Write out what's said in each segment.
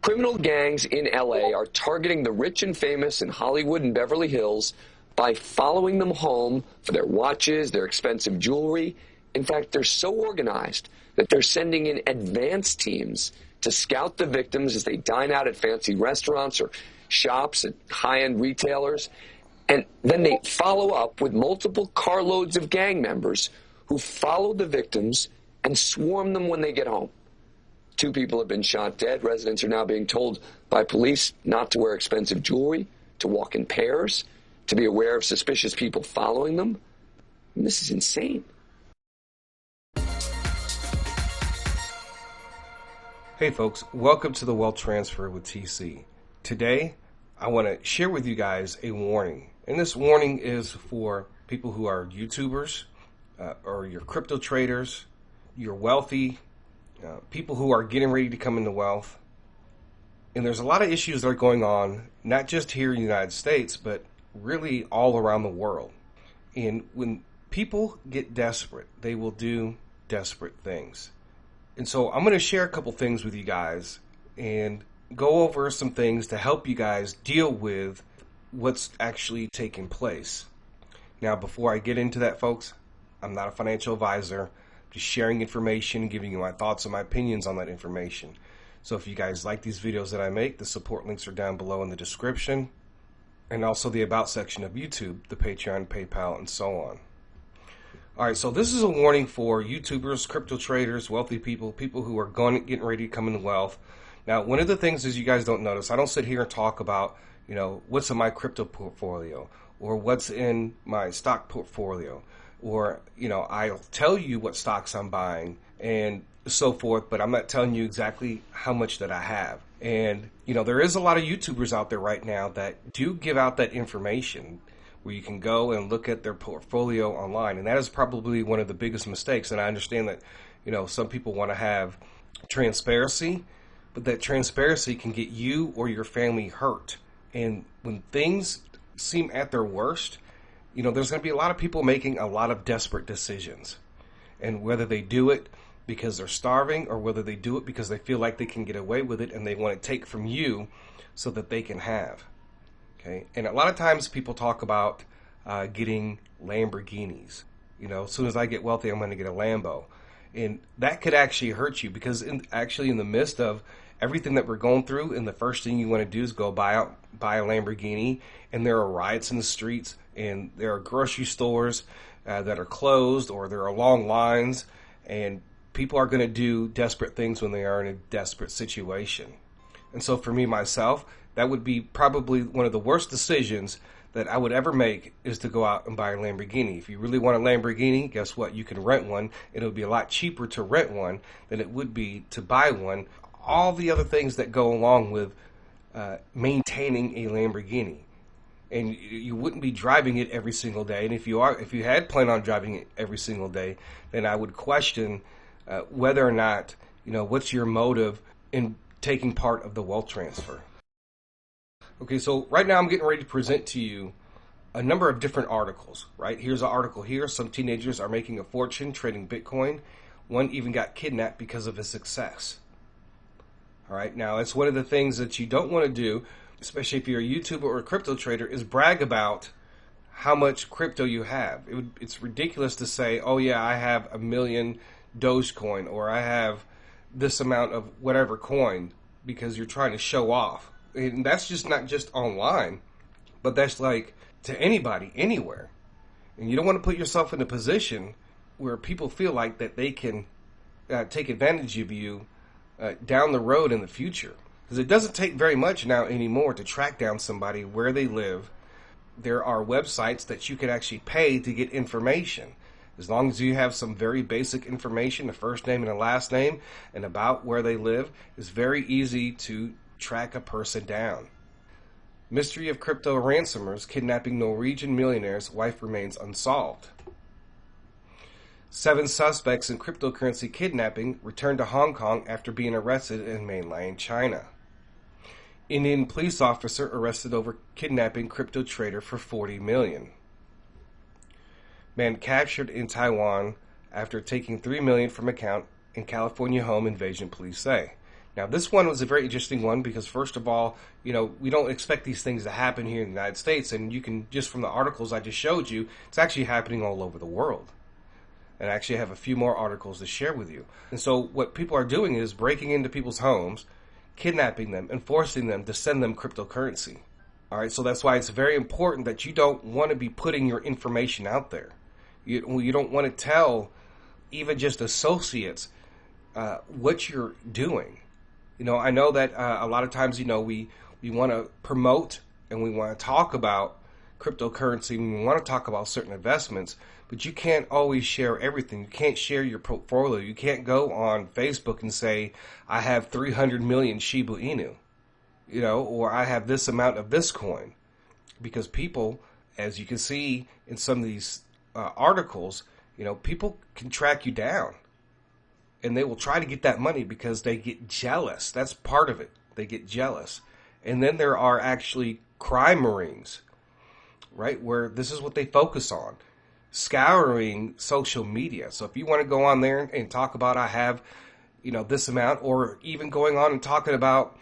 Criminal gangs in LA are targeting the rich and famous in Hollywood and Beverly Hills by following them home for their watches, their expensive jewelry. In fact, they're so organized that they're sending in advance teams to scout the victims as they dine out at fancy restaurants or shops at high-end retailers. And then they follow up with multiple carloads of gang members who follow the victims and swarm them when they get home. 2 people have been shot dead. Residents are now being told by police not to wear expensive jewelry, to walk in pairs, to be aware of suspicious people following them. And this is insane. Hey folks, welcome to the Wealth Transfer with TC. Today, I want to share with you guys a warning. And this warning is for people who are YouTubers, or your crypto traders, you're wealthy, people who are getting ready to come into wealth. And there's a lot of issues that are going on, not just here in the United States, but really all around the world. And when people get desperate, they will do desperate things. And so I'm going to share a couple things with you guys and go over some things to help you guys deal with what's actually taking place. Now, before I get into that, folks, I'm not a financial advisor. Just sharing information, giving you my thoughts and my opinions on that information. So if you guys like these videos that I make, the support links are down below in the description, and also the About section of YouTube, the Patreon, PayPal, and so on. All right, so this is a warning for YouTubers, crypto traders, wealthy people, people who are getting ready to come into wealth. Now, one of the things is you guys don't notice, I don't sit here and talk about, what's in my crypto portfolio or what's in my stock portfolio. Or, I'll tell you what stocks I'm buying and so forth, but I'm not telling you exactly how much that I have. And, there is a lot of YouTubers out there right now that do give out that information where you can go and look at their portfolio online. And that is probably one of the biggest mistakes. And I understand that, some people want to have transparency, but that transparency can get you or your family hurt. And when things seem at their worst, there's going to be a lot of people making a lot of desperate decisions. And whether they do it because they're starving or whether they do it because they feel like they can get away with it and they want to take from you so that they can have. Okay? And a lot of times people talk about getting Lamborghinis. As soon as I get wealthy, I'm going to get a Lambo. And that could actually hurt you because in the midst of everything that we're going through, and the first thing you want to do is go buy a Lamborghini, and there are riots in the streets, and there are grocery stores that are closed, or there are long lines, and people are going to do desperate things when they are in a desperate situation. And so for me, myself, that would be probably one of the worst decisions that I would ever make is to go out and buy a Lamborghini. If you really want a Lamborghini, guess what? You can rent one. It'll be a lot cheaper to rent one than it would be to buy one. All the other things that go along with maintaining a Lamborghini. And you wouldn't be driving it every single day. And if you had planned on driving it every single day, then I would question whether or not, what's your motive in taking part of the wealth transfer. Okay, so right now I'm getting ready to present to you a number of different articles, right? Here's an article here. Some teenagers are making a fortune trading Bitcoin. One even got kidnapped because of his success. All right, now it's one of the things that you don't want to do, especially if you're a YouTuber or a crypto trader, is brag about how much crypto you have. It's ridiculous to say, oh yeah, I have 1 million Dogecoin, or I have this amount of whatever coin, because you're trying to show off. And that's just not just online, but that's like to anybody, anywhere. And you don't want to put yourself in a position where people feel like that they can take advantage of you down the road in the future. Because it doesn't take very much now anymore to track down somebody where they live. There are websites that you can actually pay to get information. As long as you have some very basic information, a first name and a last name, and about where they live, it's very easy to track a person down. Mystery of crypto ransomers kidnapping Norwegian millionaire's wife remains unsolved. 7 suspects in cryptocurrency kidnapping returned to Hong Kong after being arrested in mainland China. Indian police officer arrested over kidnapping crypto trader for $40 million. Man captured in Taiwan after taking $3 million from account in California home invasion, police say. Now, this one was a very interesting one because, first of all, we don't expect these things to happen here in the United States. And you can, just from the articles I just showed you, it's actually happening all over the world. And I actually have a few more articles to share with you. And so what people are doing is breaking into people's homes, kidnapping them, and forcing them to send them cryptocurrency. All right, so that's why it's very important that you don't want to be putting your information out there. You don't want to tell even just associates what you're doing. I know that a lot of times, we want to promote and we want to talk about cryptocurrency and we want to talk about certain investments, but you can't always share everything. You can't share your portfolio. You can't go on Facebook and say, I have 300 million Shiba Inu, or I have this amount of this coin. Because people, as you can see in some of these articles, people can track you down. And they will try to get that money because they get jealous. That's part of it. They get jealous. And then there are actually crime marines, right? Where this is what they focus on. Scouring social media. So if you want to go on there and talk about I have, this amount, or even going on and talking about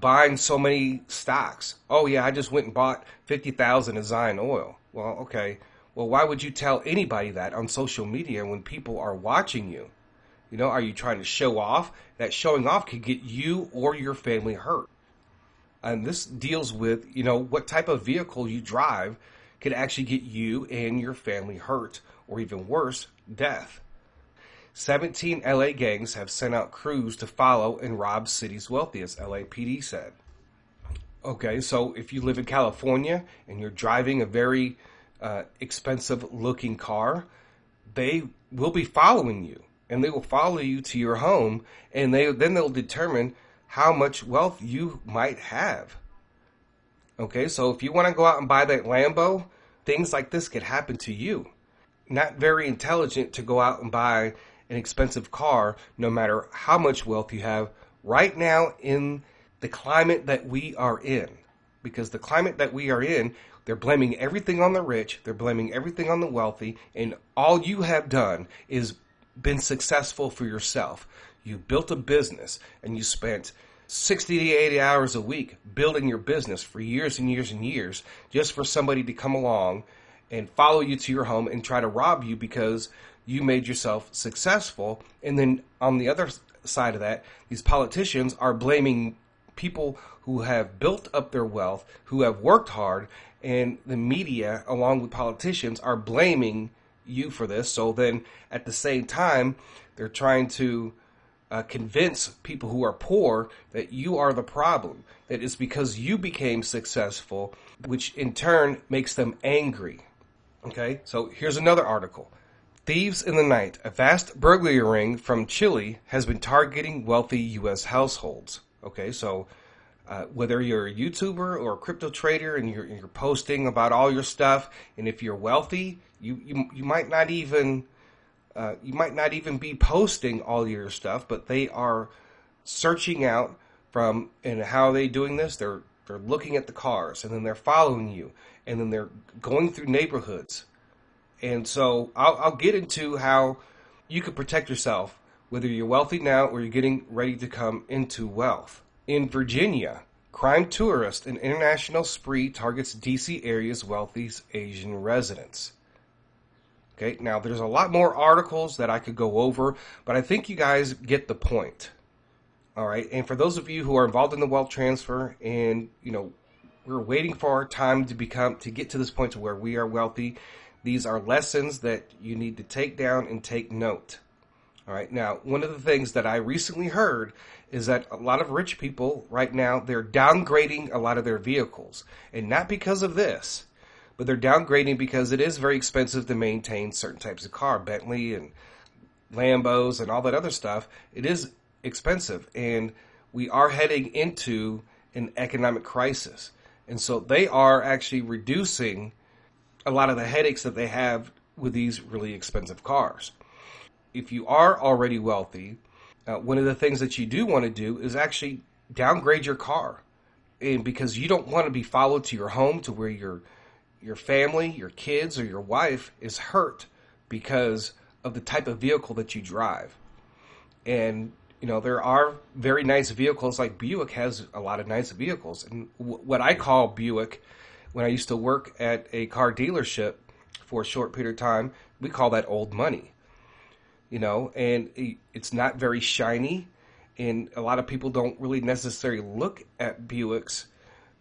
buying so many stocks. Oh yeah, I just went and bought 50,000 of Zion Oil. Well, okay. Well, why would you tell anybody that on social media when people are watching you? Are you trying to show off? That showing off could get you or your family hurt. And this deals with, what type of vehicle you drive could actually get you and your family hurt, or even worse, death. 17 LA gangs have sent out crews to follow and rob city's wealthiest, LAPD said. Okay, so if you live in California and you're driving a very expensive looking car, they will be following you. And they will follow you to your home, and then they'll determine how much wealth you might have. Okay, so if you want to go out and buy that Lambo, things like this could happen to you. Not very intelligent to go out and buy an expensive car, no matter how much wealth you have right now in the climate that we are in. Because the climate that we are in, they're blaming everything on the rich, they're blaming everything on the wealthy, and all you have done is been successful for yourself. You built a business and you spent 60 to 80 hours a week building your business for years and years and years just for somebody to come along and follow you to your home and try to rob you because you made yourself successful. And then on the other side of that, these politicians are blaming people who have built up their wealth, who have worked hard, and the media, along with politicians, are blaming you for this. So then at the same time, they're trying to convince people who are poor that you are the problem, that it's because you became successful, which in turn makes them angry. Okay, so here's another article. Thieves in the night. A vast burglary ring from Chile has been targeting wealthy U.S. households. Okay, so whether you're a YouTuber or a crypto trader and you're posting about all your stuff, and if you're wealthy, you might not even be posting all your stuff, but they are searching out from, and how are they doing this? They're looking at the cars, and then they're following you, and then they're going through neighborhoods. And so I'll get into how you can protect yourself, whether you're wealthy now or you're getting ready to come into wealth. In Virginia, crime tourist and international spree targets D.C. area's wealthiest Asian residents. Okay, now there's a lot more articles that I could go over, but I think you guys get the point. All right, and for those of you who are involved in the wealth transfer and, we're waiting for our time to get to this point to where we are wealthy, these are lessons that you need to take down and take note. All right, now, one of the things that I recently heard is that a lot of rich people right now, they're downgrading a lot of their vehicles. And not because of this, but they're downgrading because it is very expensive to maintain certain types of car, Bentley and Lambos and all that other stuff. It is expensive, and we are heading into an economic crisis. And so they are actually reducing a lot of the headaches that they have with these really expensive cars. If you are already wealthy, one of the things that you do want to do is actually downgrade your car. And because you don't want to be followed to your home to where your family, your kids, or your wife is hurt because of the type of vehicle that you drive. And There are very nice vehicles, like Buick has a lot of nice vehicles. And what I call Buick, when I used to work at a car dealership for a short period of time, we call that old money. And it's not very shiny. And a lot of people don't really necessarily look at Buicks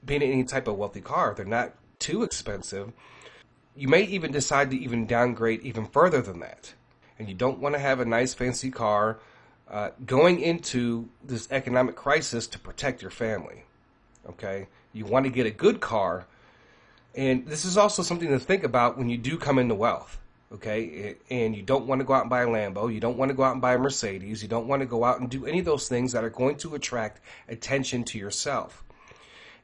being any type of wealthy car. They're not too expensive. You may even decide to even downgrade even further than that. And you don't want to have a nice fancy car going into this economic crisis to protect your family. Okay? You want to get a good car. And this is also something to think about when you do come into wealth. Okay? And you don't want to go out and buy a Lambo. You don't want to go out and buy a Mercedes. You don't want to go out and do any of those things that are going to attract attention to yourself.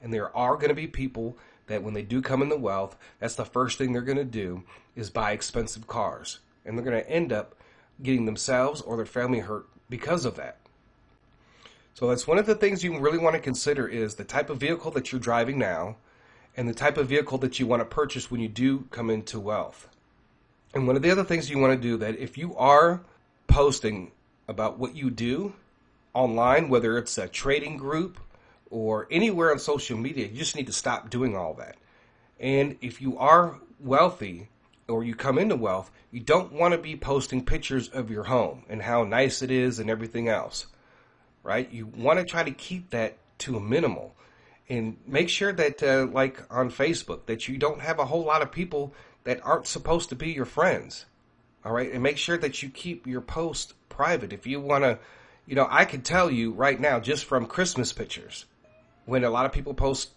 And there are going to be people that when they do come into wealth, that's the first thing they're going to do is buy expensive cars. And they're going to end up getting themselves or their family hurt because of that. So that's one of the things you really want to consider is the type of vehicle that you're driving now and the type of vehicle that you want to purchase when you do come into wealth. And one of the other things you want to do, that if you are posting about what you do online, whether it's a trading group or anywhere on social media, you just need to stop doing all that. And if you are wealthy or you come into wealth, you don't want to be posting pictures of your home and how nice it is and everything else, right? You want to try to keep that to a minimal and make sure that like on Facebook, that you don't have a whole lot of people that aren't supposed to be your friends. All right. And make sure that you keep your post private. If you want to, I could tell you right now, just from Christmas pictures, when a lot of people post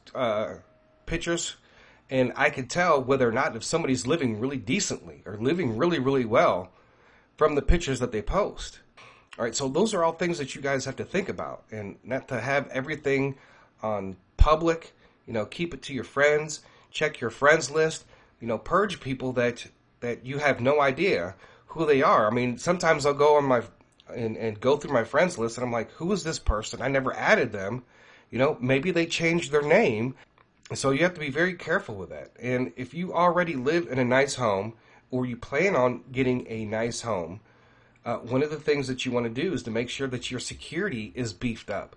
pictures, and I could tell whether or not if somebody's living really decently or living really, really well from the pictures that they post. All right. So those are all things that you guys have to think about, and not to have everything on public. Keep it to your friends, check your friends list, purge people that you have no idea who they are. I mean, sometimes I'll go on and go through my friends list and I'm like, who is this person? I never added them. Maybe they changed their name. So you have to be very careful with that. And if you already live in a nice home or you plan on getting a nice home, one of the things that you want to do is to make sure that your security is beefed up.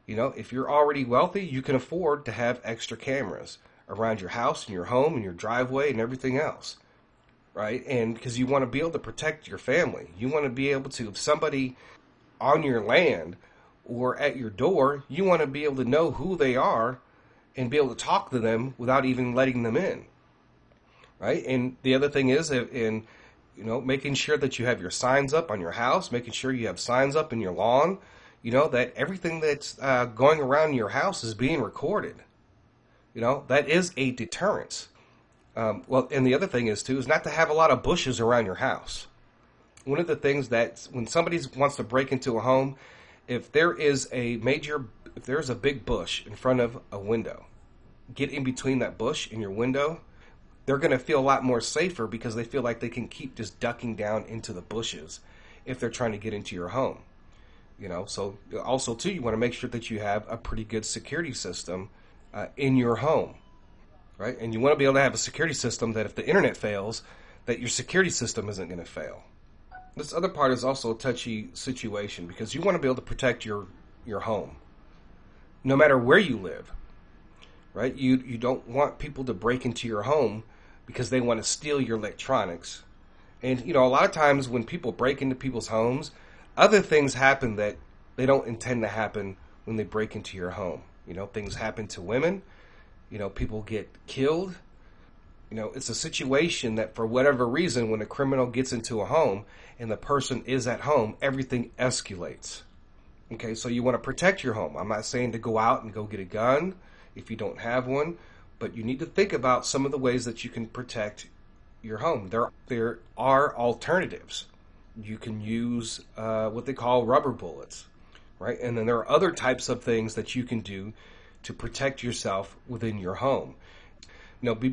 If you're already wealthy, you can afford to have extra cameras around your house and your home and your driveway and everything else, right? And because you want to be able to protect your family. You want to be able to, if somebody on your land or at your door, you want to be able to know who they are and be able to talk to them without even letting them in, right? And the other thing is, making sure that you have your signs up on your house, making sure you have signs up in your lawn, that everything that's going around your house is being recorded. That is a deterrence. And the other thing is not to have a lot of bushes around your house. One of the things that when somebody wants to break into a home, if there's a big bush in front of a window, get in between that bush and your window, they're going to feel a lot more safer because they feel like they can keep just ducking down into the bushes if they're trying to get into your home. So also too, you want to make sure that you have a pretty good security system in your home, right? And you want to be able to have a security system that if the internet fails, that your security system isn't going to fail. This other part is also a touchy situation because you want to be able to protect your home, no matter where you live, right? You don't want people to break into your home because they want to steal your electronics. And, a lot of times when people break into people's homes, other things happen that they don't intend to happen when they break into your home. Things happen to women. People get killed. It's a situation that for whatever reason, when a criminal gets into a home and the person is at home, everything escalates. Okay, so you want to protect your home. I'm not saying to go out and go get a gun if you don't have one, but you need to think about some of the ways that you can protect your home. There are alternatives. You can use what they call rubber bullets, right? And then there are other types of things that you can do to protect yourself within your home.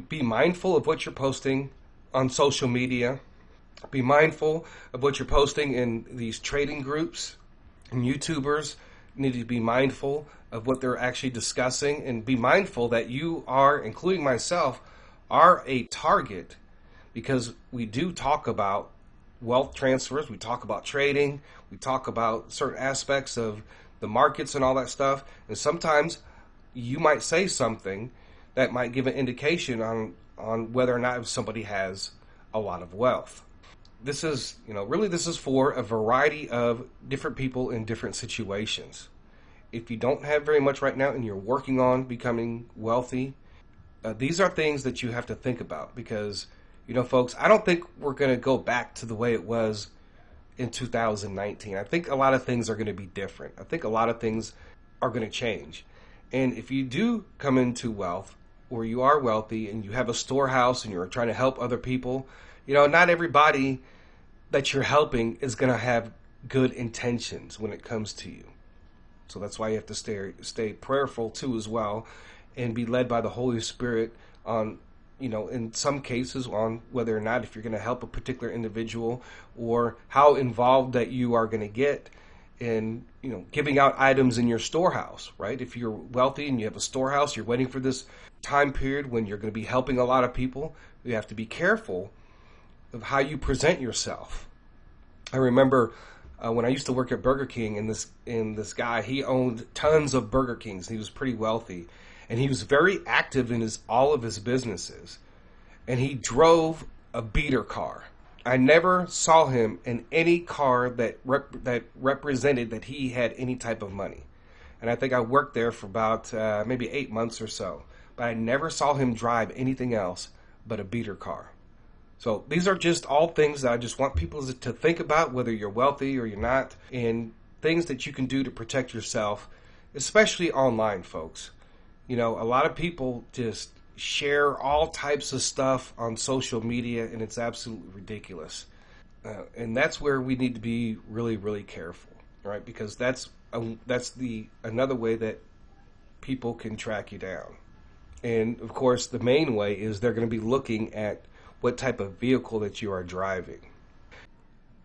Be mindful of what you're posting on social media. Be mindful of what you're posting in these trading groups. And YouTubers need to be mindful of what they're actually discussing, and be mindful that you are, including myself, are a target, because we do talk about wealth transfers. We talk about trading. We talk about certain aspects of the markets and all that stuff. And sometimes you might say something that might give an indication on whether or not somebody has a lot of wealth. This is, really this is for a variety of different people in different situations. If you don't have very much right now and you're working on becoming wealthy, these are things that you have to think about because, folks, I don't think we're going to go back to the way it was in 2019. I think a lot of things are going to be different. I think a lot of things are going to change. And if you do come into wealth, or you are wealthy and you have a storehouse and you're trying to help other people, not everybody that you're helping is going to have good intentions when it comes to you. So that's why you have to stay prayerful too as well and be led by the Holy Spirit on, in some cases on whether or not if you're going to help a particular individual or how involved that you are going to get in, giving out items in your storehouse, right? If you're wealthy and you have a storehouse, you're waiting for this time period when you're going to be helping a lot of people, you have to be careful of how you present yourself. I remember when I used to work at Burger King, and this guy, he owned tons of Burger Kings. He was pretty wealthy, and he was very active in all of his businesses. And he drove a beater car. I never saw him in any car that represented that he had any type of money. And I think I worked there for about maybe 8 months or so. But I never saw him drive anything else but a beater car. So these are just all things that I just want people to think about, whether you're wealthy or you're not, and things that you can do to protect yourself, especially online, folks. A lot of people just share all types of stuff on social media, and it's absolutely ridiculous. And that's where we need to be really, really careful, right? Because that's another way that people can track you down. And of course, the main way is they're going to be looking at what type of vehicle that you are driving.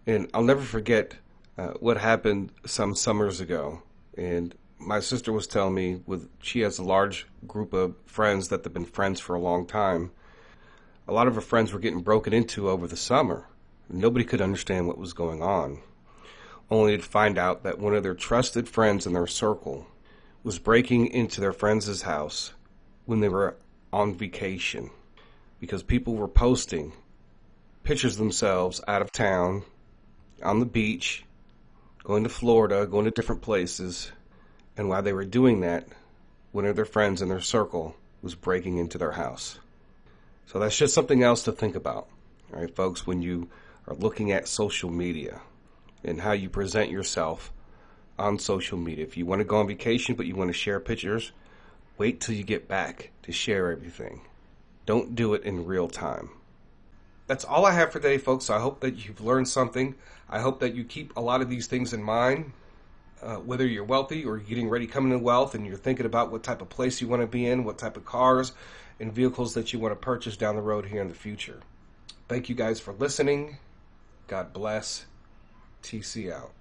And I'll never forget what happened some summers ago. And my sister was telling me she has a large group of friends that have been friends for a long time. A lot of her friends were getting broken into over the summer. Nobody could understand what was going on. Only to find out that one of their trusted friends in their circle was breaking into their friends' house when they were on vacation because people were posting pictures of themselves out of town, on the beach, going to Florida, going to different places. And while they were doing that, one of their friends in their circle was breaking into their house. So that's just something else to think about, all right, folks, when you are looking at social media and how you present yourself on social media. If you want to go on vacation but you want to share pictures, wait till you get back to share everything. Don't do it in real time. That's all I have for today, folks. So I hope that you've learned something. I hope that you keep a lot of these things in mind, whether you're wealthy or you're getting ready coming to wealth and you're thinking about what type of place you want to be in, what type of cars and vehicles that you want to purchase down the road here in the future. Thank you guys for listening. God bless. TC out.